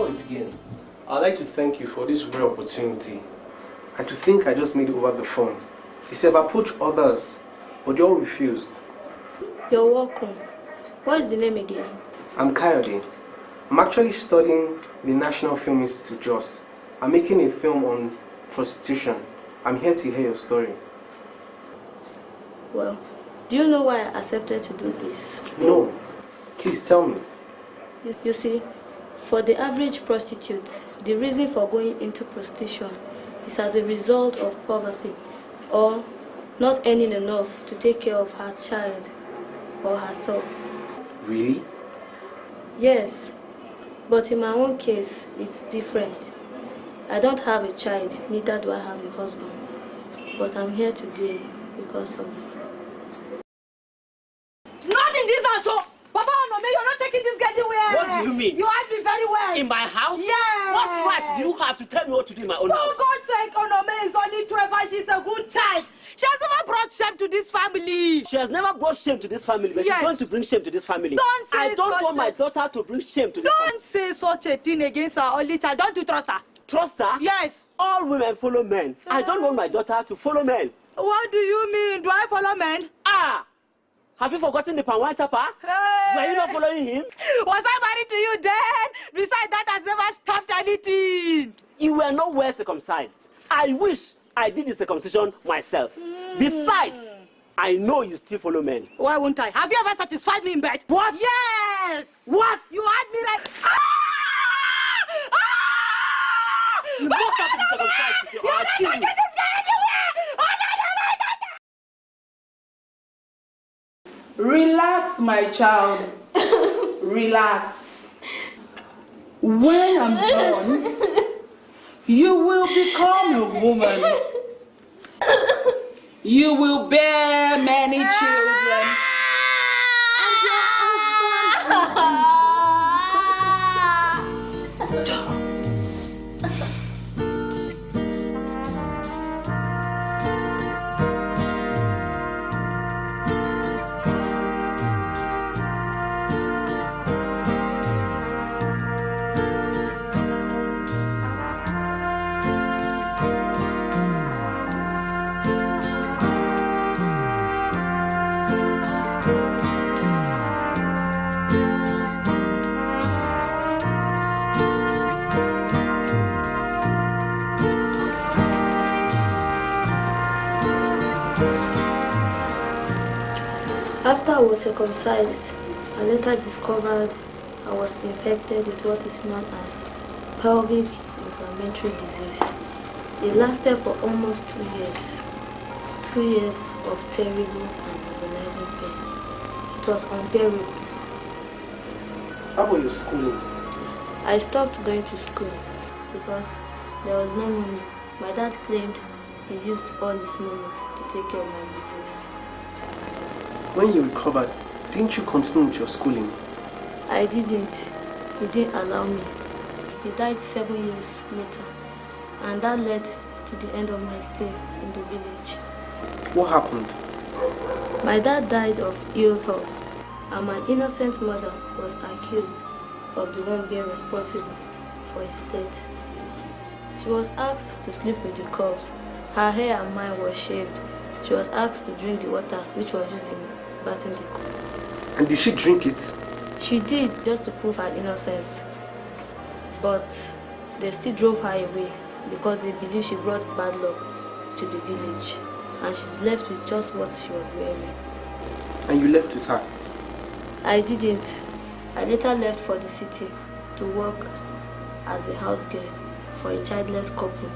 Before we begin, I'd like to thank you for this rare opportunity and to think I just made it over the phone. He said I've approached others, but they all refused. You're welcome. What is the name again? I'm Kayode. I'm actually studying the National Film Institute Jos. I'm making a film on prostitution. I'm here to hear your story. Well, do you know why I accepted to do this? No. Please tell me. You see, for the average prostitute, the reason for going into prostitution is as a result of poverty or not earning enough to take care of her child or herself. Really? Yes, but in my own case, it's different. I don't have a child, neither do I have a husband. But I'm here today because of... Not in this house, oh! Papa Onome, you're not taking this girl anywhere. What do you mean? You hide me very well. In my house? Yes. What right do you have to tell me what to do in my own house? For God's sake, Onome is only 12 and she's a good child. She has never brought shame to this family. She has never brought shame to this family, but Yes. she's going to bring shame to this family. Don't say I don't such want my daughter to bring shame to this family. Don't say such a thing against her only child. Don't you trust her? Trust her? Yes. All women follow men. I don't want my daughter to follow men. What do you mean? Do I follow men? Ah! Have you forgotten the Panwan Tapa? Hey. Were you not following him? Was I married to you then? Besides, that has never stopped anything. You were not well circumcised. I wish I did the circumcision myself. Besides, I know you still follow men. Why won't I? Have you ever satisfied me in bed? What? Yes. What? You had me right. You must have to be circumcised. You're not going to get this guy anywhere. Oh, Relax, my child. Relax. When I'm done, you will become a woman. You will bear many children. And your husband After I was circumcised, I later discovered I was infected with what is known as pelvic inflammatory disease. It lasted for almost 2 years. 2 years of terrible and agonizing pain. It was unbearable. How about your schooling? I stopped going to school because there was no money. My dad claimed he used all his money to take care of my disease. When you recovered, didn't you continue with your schooling? I didn't. He didn't allow me. He died 7 years later, and that led to the end of my stay in the village. What happened? My dad died of ill health, and my innocent mother was accused of the one being responsible for his death. She was asked to sleep with the corpse. Her hair and mine were shaved. She was asked to drink the water which was used in bathing the corpse. And did she drink it? She did, just to prove her innocence. But they still drove her away because they believe she brought bad luck to the village, and she left with just what she was wearing. And you left with her? I didn't. I later left for the city to work as a house girl for a childless couple.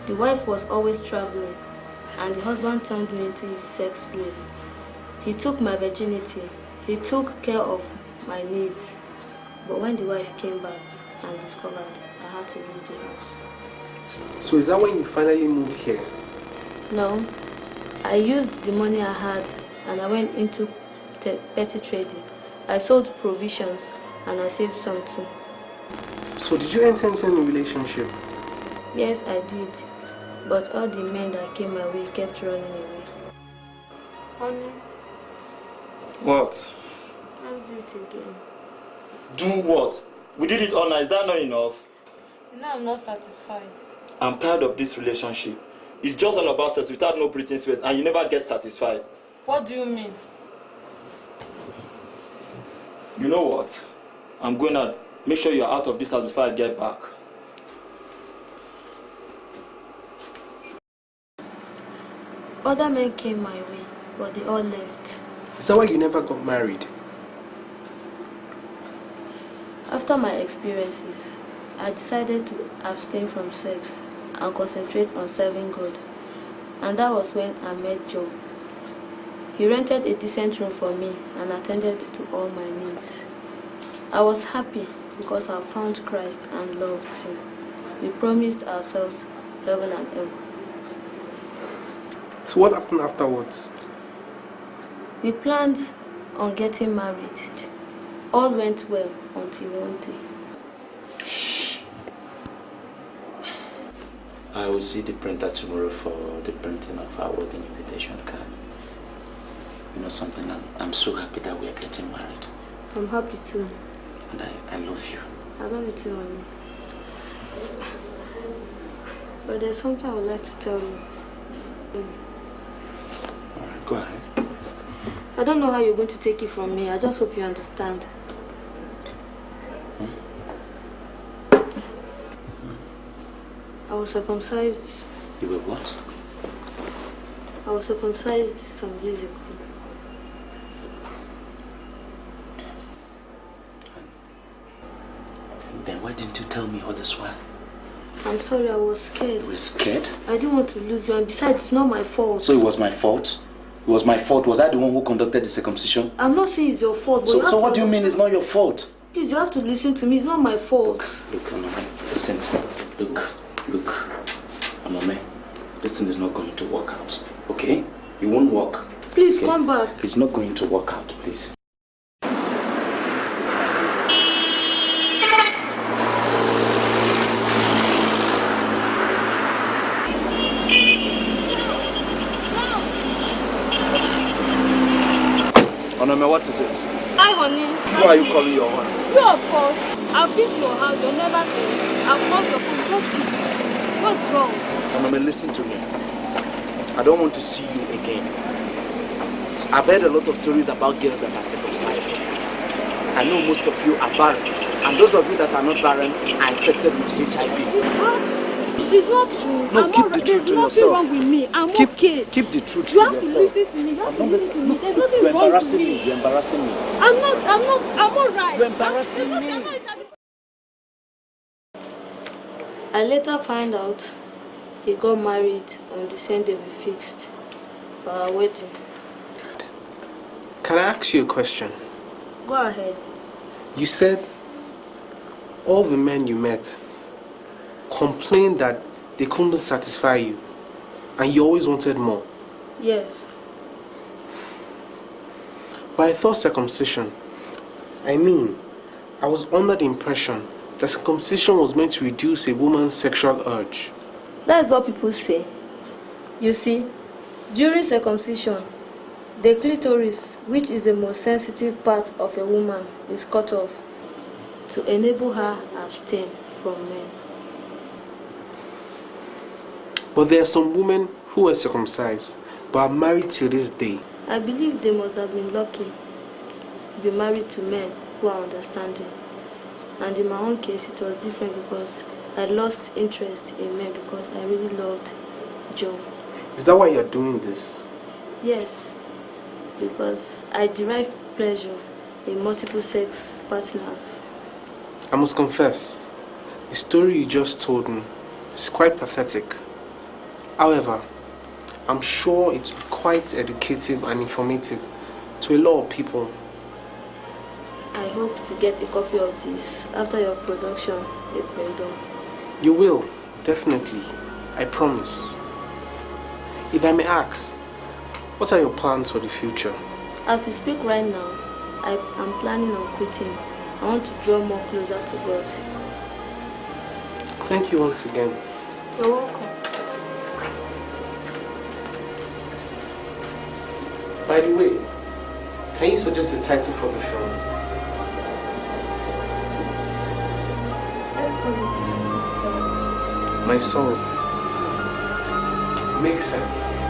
The wife was always traveling, and the husband turned me into his sex slave. He took my virginity. He took care of my needs. But when the wife came back and discovered, I had to leave the house. So is that when you finally moved here? No. I used the money I had and I went into petty trading. I sold provisions and I saved some too. So did you enter into any relationship? Yes, I did. But all the men that came my way kept running away. Honey. What? Let's do it again. Do what? We did it all night. Is that not enough? No, I'm not satisfied. I'm tired of this relationship. It's just all about sex without no breathing space, and you never get satisfied. What do you mean? You know what? I'm going to make sure you're out of this house before I get back. Other men came my way, but they all left. Is that why you never got married? After my experiences, I decided to abstain from sex and concentrate on serving God. And that was when I met Joe. He rented a decent room for me and attended to all my needs. I was happy because I found Christ and loved him. We promised ourselves heaven and earth. So what happened afterwards? We planned on getting married. All went well until one day. I will see the printer tomorrow for the printing of our wedding invitation card. You know something, I'm so happy that we are getting married. I'm happy too. And I love you. I love you too, honey. But there's something I would like to tell you. Alright, go ahead. I don't know how you're going to take it from me. I just hope you understand. I was circumcised. You were what? I was circumcised some years ago. Then why didn't you tell me all this while? I'm sorry, I was scared. You were scared? I didn't want to lose you, and besides, it's not my fault. So it was my fault? It was my fault? Was I the one who conducted the circumcision? I'm not saying it's your fault, but So what do you mean it's not your fault? Please, you have to listen to me. It's not my fault. Look, Anome, listen. Look. Anome, this thing is not going to work out, okay? It won't work. Please, okay? come back. It's not going to work out, please. Anome, what is it? Hi, honey. Who are you calling your one? You, of course. I've been to your house. You're never there. I've called your phone. Don't pick. What's wrong? Anome, listen to me. I don't want to see you again. I've heard a lot of stories about girls that are circumcised. I know most of you are barren. And those of you that are not barren are infected with HIV. What? It's not true. No, I'm keep all the right. truth to There's yourself. nothing wrong with me. I'm okay. Keep the truth You to have to yourself. listen to me. You have to listen to me. There's You're nothing wrong with embarrassing me. me. You're embarrassing me. I'm all right. You're embarrassing me. I later find out he got married on the same day we fixed for our wedding. Can I ask you a question? Go ahead. You said all the men you met complained that they couldn't satisfy you and you always wanted more. Yes. But I thought circumcision. I was under the impression that circumcision was meant to reduce a woman's sexual urge. That's what people say. You see, during circumcision, the clitoris, which is the most sensitive part of a woman, is cut off to enable her abstain from men. But there are some women who were circumcised but are married till this day. I believe they must have been lucky to be married to men who are understanding. And in my own case, it was different because I lost interest in men because I really loved Joe. Is that why you're doing this? Yes, because I derive pleasure in multiple sex partners. I must confess, the story you just told me is quite pathetic. However, I'm sure it's quite educative and informative to a lot of people. I hope to get a copy of this after your production has been done. You will, definitely. I promise. If I may ask, what are your plans for the future? As we speak right now, I'm planning on quitting. I want to draw more closer to God. Thank you once again. You're welcome. By the way, can you suggest a title for the film? Let's call it sorrow. My sorrow. Makes sense.